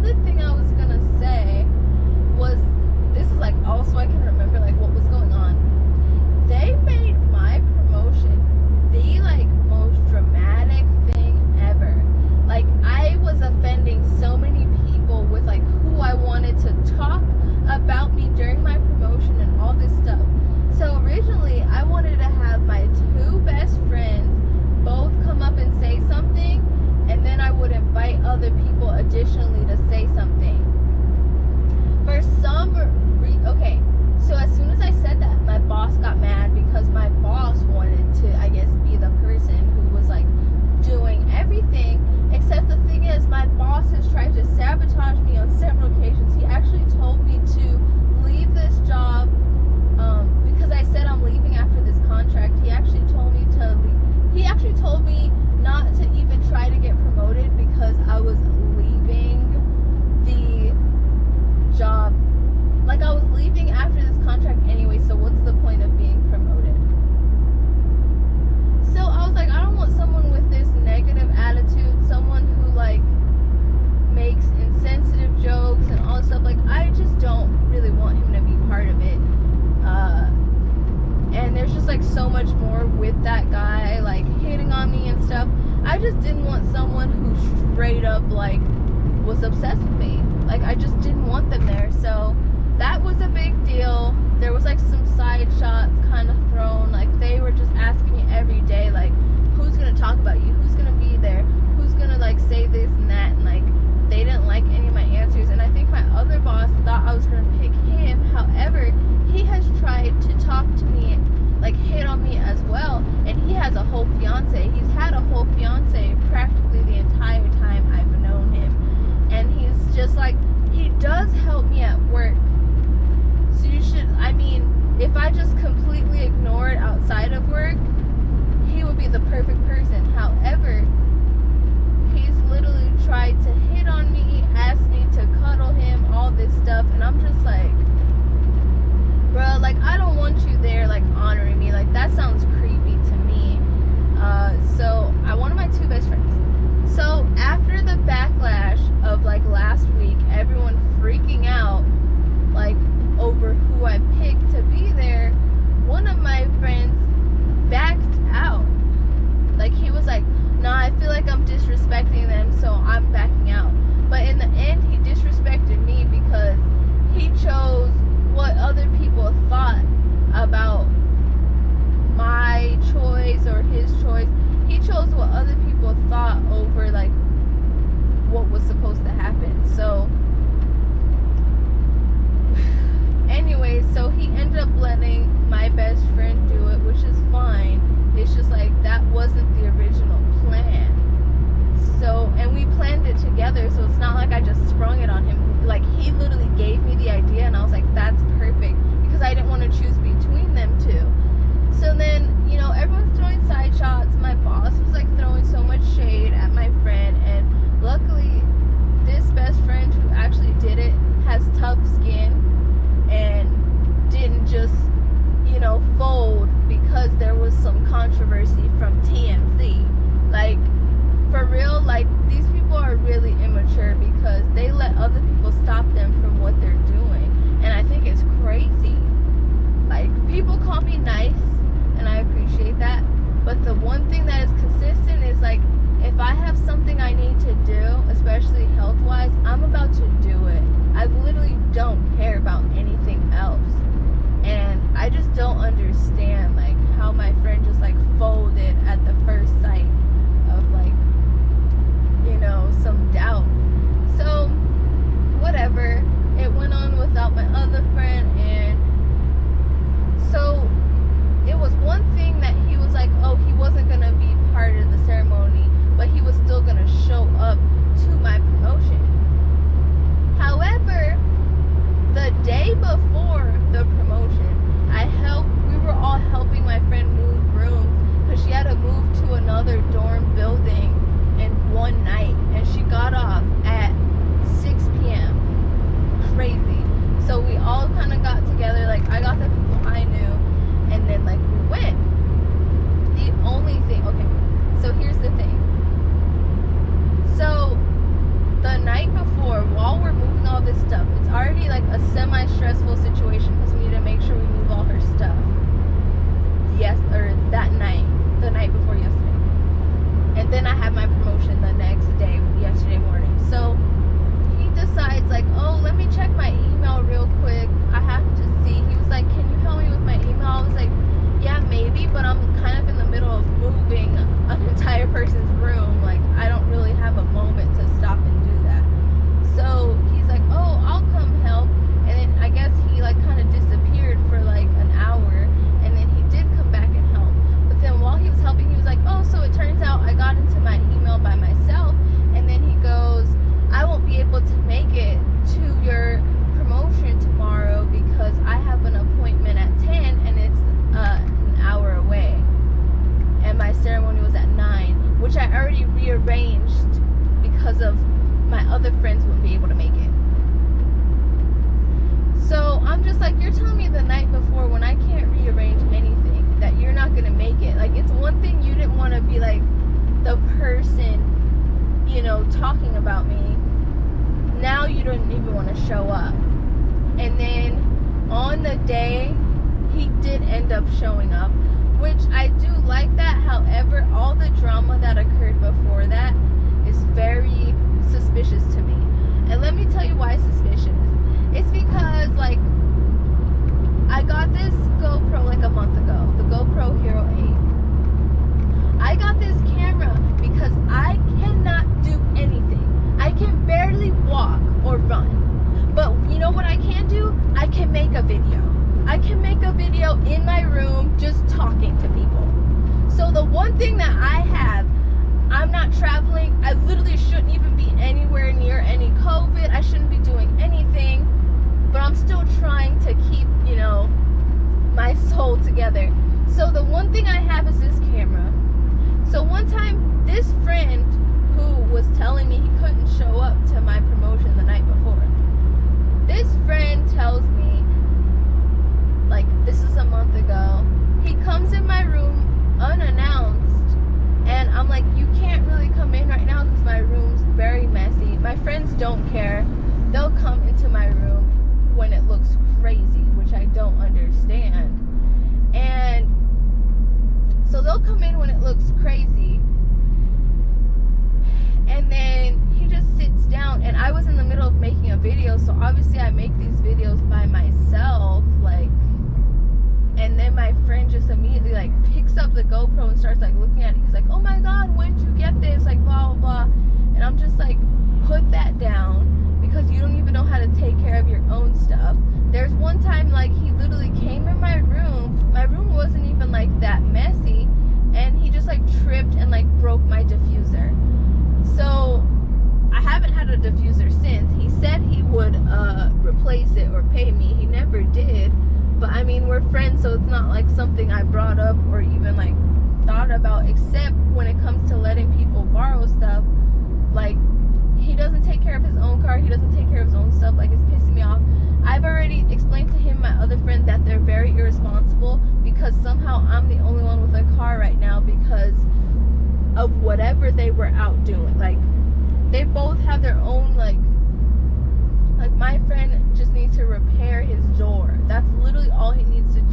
other thing I was gonna say was, this is like also I can remember like what was going on. They made my promotion the like most dramatic thing ever. Like I was offending so many people with like who I wanted to talk about me during my promotion and all this stuff. So originally I wanted to have my two best friends both come up and say something, and then I would invite other people additionally to say something. For some okay, so as soon as I said that, my boss got mad because my boss wanted to, I guess, be the person who was like doing everything. Except the thing is, my boss has tried to sabotage me on several occasions. He actually told me to leave this job because I said I'm leaving after this contract. He actually told me to leave. He actually told me not to even try to get promoted because I was leaving the job. Like I was leaving after this contract anyway, so what's the point of being promoted? So I was like, I don't want someone with this negative attitude, someone who like makes insensitive jokes and all this stuff. Like I just don't really want him to be part of it. And there's just like so much more with that guy, like hitting on me and stuff. I just didn't want someone who straight up like was obsessed with me. Like I just didn't want them there. So that was a big deal. There was like some side shots kind of thrown. Like they were just asking me every day, like, who's gonna talk about you? Who's gonna be there? Who's gonna like say this and that? And like they didn't like any of my answers. And I think my other boss thought I was gonna pick him. However, he has tried to talk to me, like hit on me as well. And he has a whole fiance. He's had a whole fiance practically the entire time I've known him. And he's just like, he does help me at work. So you should, I mean, if I just completely ignored outside of work, he would be the perfect person. However, he's literally tried to hit on me, ask me to cuddle him, all this stuff, and I'm just like, bro, like I don't want you there like honoring me. Like that sounds creepy to me. So I wanted my two best friends. So after the backlash of like last week, everyone freaking out like over who I picked to be there, one of my friends backed out. Like he was like, nah, I feel like I'm disrespecting them, so I'm backing out. But in the end, he disrespected me because he chose what other people thought about my choice or his choice. He chose what other people thought over like what was supposed to happen. So anyways, so he ended up letting my best friend do it, which is fine. It's just like that wasn't the original plan. So, and we planned it together, so it's not like I just sprung it on him. Like he literally gave me the idea and I was like, that's perfect, because I didn't want to choose between them two. So then, you know, everyone's throwing side shots. My boss was like throwing so much shade at my friend, and luckily this best friend who actually did it has tough skin and didn't just, you know, fold because there was some controversy from TMZ. Like for real, like these people are really immature because they let other people stop them from what they're doing, and I think it's crazy. Like people call me nice and I appreciate that, but the one thing that is consistent is like, if I have something I need to do, especially health wise, I'm about to do it. I literally don't care about anything else. And I just don't understand like how my friend just like folded at the first sight of like, you know, some doubt. So whatever, it went on without my other friend. And so it was one thing that he was like, oh, he wasn't gonna be part of the ceremony, but he was still gonna show up to my promotion. However, the day before the promotion, we were all helping my friend move rooms because she had to move to another dorm building in one night, and she got off at 6 p.m. Crazy. So we all kind of got other friends wouldn't be able to make it. So I'm just like, you're telling me the night before when I can't rearrange anything that you're not gonna make it. Like, it's one thing you didn't want to be like the person, you know, talking about me. Now you don't even want to show up. And then on the day, he did end up showing up, which I do like that. However, all the drama that occurred before that is very suspicious to me. And let me tell you why it's suspicious. It's because, like, I got this GoPro like a month ago, the GoPro Hero 8. I got this camera because I cannot do anything. I can barely walk or run. But you know what I can do? I can make a video. I can make a video in my room just talking to people. So the one thing that I have, I'm not traveling. I literally shouldn't even be anywhere near any COVID. I shouldn't be doing anything. But I'm still trying to keep, you know, my soul together. So the one thing I have is this camera. So one time, this friend who was telling me he couldn't show up to my promotion the night before, this friend tells me, like, this is a month ago, he comes in my room unannounced, and I'm like, you can't really come in right now because my room's very messy. My friends don't care. They'll come into my room when it looks crazy, which I don't understand. And so they'll come in when it looks crazy, and then he just sits down, and I was in the middle of making a video, so obviously I make these videos by myself, like, and then my friend just immediately, like, picks up the GoPro and starts, like, looking at it. He's like, oh my god, when did you get this, like, blah blah blah. And I'm just like, put that down, because you don't even know how to take care of your own stuff. There's one time, like, he literally came in my room wasn't even like that messy, and he just, like, tripped and, like, broke my diffuser. So I haven't had a diffuser since. He said he would replace it or pay me. He never did. But I mean, we're friends, so it's not like something I brought up or even, like, thought about, except when it comes to letting people borrow stuff. Like, he doesn't take care of his own car, he doesn't take care of his own stuff. Like, it's pissing me off. I've already explained to him, my other friend, that they're very irresponsible because somehow I'm the only one with a car right now because of whatever they were out doing. Like, they both have their own, like my friend just needs to repair his door. That's literally all he needs to do.